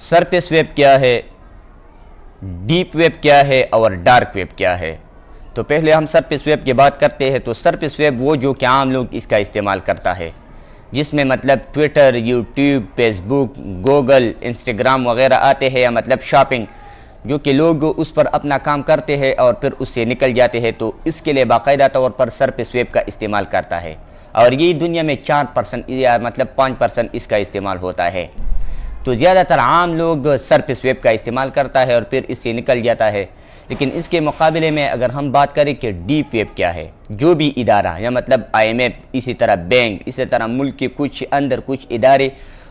Surface web کیا ہے، deep web کیا ہے اور ڈارک ویب کیا ہے؟ تو پہلے ہم سرفیس ویب کی بات کرتے ہیں۔ تو سرفیس ویب وہ جو کہ عام لوگ اس کا استعمال کرتا ہے، جس میں مطلب ٹویٹر، یوٹیوب، فیس بک، گوگل، انسٹاگرام وغیرہ آتے ہیں، یا مطلب شاپنگ، جو کہ لوگ اس پر اپنا کام کرتے ہیں اور پھر اس سے نکل جاتے ہیں۔ تو اس کے لیے باقاعدہ طور پر سرفیس ویب کا استعمال کرتا ہے، اور یہ دنیا میں 4% یا مطلب 5% اس کا استعمال ہوتا ہے۔ تو زیادہ تر عام لوگ سرفیس ویب کا استعمال کرتا ہے اور پھر اس سے نکل جاتا ہے۔ لیکن اس کے مقابلے میں اگر ہم بات کریں کہ ڈیپ ویب کیا ہے، جو بھی ادارہ یا مطلب IMF، اسی طرح بینک، اسی طرح ملک کے کچھ ادارے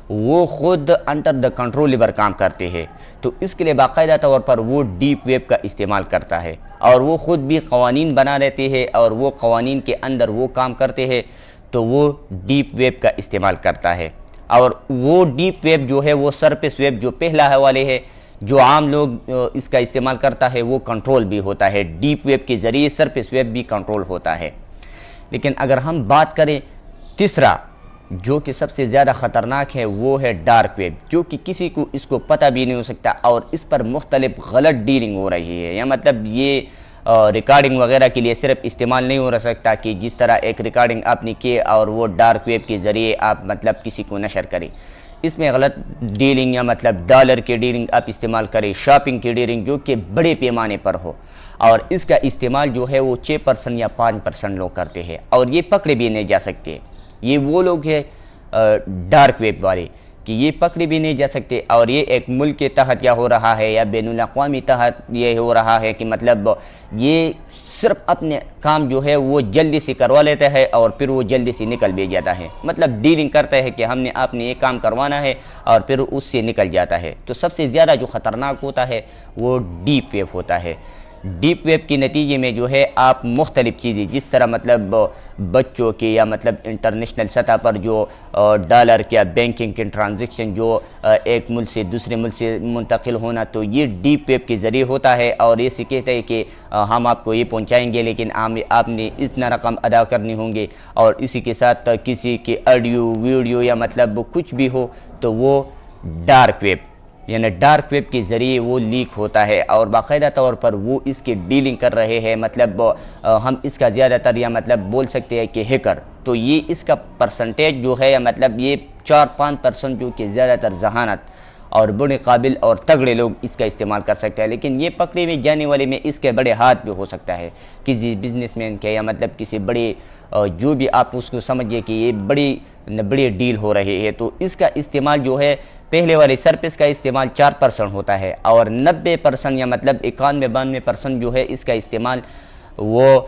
وہ خود انڈر دا کنٹرول پر کام کرتے ہیں، تو اس کے لیے باقاعدہ طور پر وہ ڈیپ ویب کا استعمال کرتا ہے، اور وہ خود بھی قوانین بنا لیتے ہیں اور وہ قوانین کے اندر وہ کام کرتے ہیں، تو وہ ڈیپ ویب کا استعمال کرتا ہے۔ اور وہ ڈیپ ویب جو ہے، وہ سرفیس ویب جو پہلا حوالے ہے جو عام لوگ اس کا استعمال کرتا ہے، وہ کنٹرول بھی ہوتا ہے، ڈیپ ویب کے ذریعے سرفیس ویب بھی کنٹرول ہوتا ہے۔ لیکن اگر ہم بات کریں تیسرا جو کہ سب سے زیادہ خطرناک ہے، وہ ہے ڈارک ویب، جو کہ کسی کو اس کو پتہ بھی نہیں ہو سکتا، اور اس پر مختلف غلط ڈیلنگ ہو رہی ہے، یا مطلب یہ ریکارڈنگ وغیرہ کے لیے صرف استعمال نہیں ہو سکتا کہ جس طرح ایک ریکارڈنگ آپ نے کی اور وہ ڈارک ویب کے ذریعے آپ مطلب کسی کو نشر کریں۔ اس میں غلط ڈیلنگ یا مطلب ڈالر کی ڈیلنگ آپ استعمال کریں، شاپنگ کی ڈیلنگ جو کہ بڑے پیمانے پر ہو، اور اس کا استعمال جو ہے وہ 6% یا 5% لوگ کرتے ہیں، اور یہ پکڑے بھی نہیں جا سکتے۔ یہ وہ لوگ ہیں ڈارک ویب والے کہ یہ پکڑے بھی نہیں جا سکتے، اور یہ ایک ملک کے تحت یا ہو رہا ہے یا بین الاقوامی تحت یہ ہو رہا ہے کہ مطلب یہ صرف اپنے کام جو ہے وہ جلدی سے کروا لیتا ہے اور پھر وہ جلدی سے نکل بھی جاتا ہے، مطلب ڈیلنگ کرتا ہے کہ آپ نے یہ کام کروانا ہے اور پھر اس سے نکل جاتا ہے۔ تو سب سے زیادہ جو خطرناک ہوتا ہے وہ ڈیپ ویب ہوتا ہے۔ ڈیپ ویب کے نتیجے میں جو ہے آپ مختلف چیزیں جس طرح مطلب بچوں کے یا مطلب انٹرنیشنل سطح پر جو ڈالر کیا بینکنگ کے ٹرانزیکشن جو ایک ملک سے دوسرے ملک سے منتقل ہونا، تو یہ ڈیپ ویب کے ذریعے ہوتا ہے، اور یہ سے کہتے ہیں کہ ہم آپ کو یہ پہنچائیں گے لیکن آپ نے اتنا رقم ادا کرنی ہوں گے، اور اسی کے ساتھ کسی کے آڈیو ویڈیو یا مطلب کچھ بھی ہو تو وہ ڈارک ویب یعنی ڈارک ویب کے ذریعے وہ لیک ہوتا ہے، اور باقاعدہ طور پر وہ اس کی ڈیلنگ کر رہے ہیں، مطلب ہم اس کا زیادہ تر یا مطلب بول سکتے ہیں کہ ہیکر، تو یہ اس کا پرسنٹیج جو ہے یا مطلب یہ 4-5% جو کہ زیادہ تر ذہانت اور بڑے قابل اور تگڑے لوگ اس کا استعمال کر سکتے ہیں۔ لیکن یہ پکڑے میں جانے والے میں اس کے بڑے ہاتھ بھی ہو سکتا ہے، کسی بزنس مین کے یا مطلب کسی بڑے جو بھی آپ اس کو سمجھئے کہ یہ بڑی ڈیل ہو رہے ہیں۔ تو اس کا استعمال جو ہے پہلے والے سرفیس کا استعمال 4% ہوتا ہے، اور 90% یا مطلب 91-92% جو ہے اس کا استعمال وہ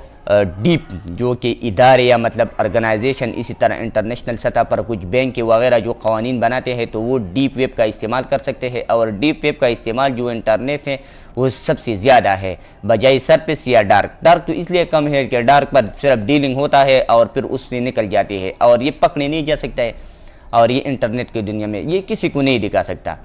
ڈیپ جو کہ ادارے یا مطلب آرگنائزیشن، اسی طرح انٹرنیشنل سطح پر کچھ بینک وغیرہ جو قوانین بناتے ہیں تو وہ ڈیپ ویب کا استعمال کر سکتے ہیں، اور ڈیپ ویب کا استعمال جو انٹرنیٹ ہے وہ سب سے زیادہ ہے بجائے سرفیس یا ڈارک تو اس لیے کم ہے کہ ڈارک پر صرف ڈیلنگ ہوتا ہے اور پھر اس سے نکل جاتے ہیں، اور یہ پکڑے نہیں جا سکتا ہے، اور یہ انٹرنیٹ کی دنیا میں یہ کسی کو نہیں دکھا سکتا۔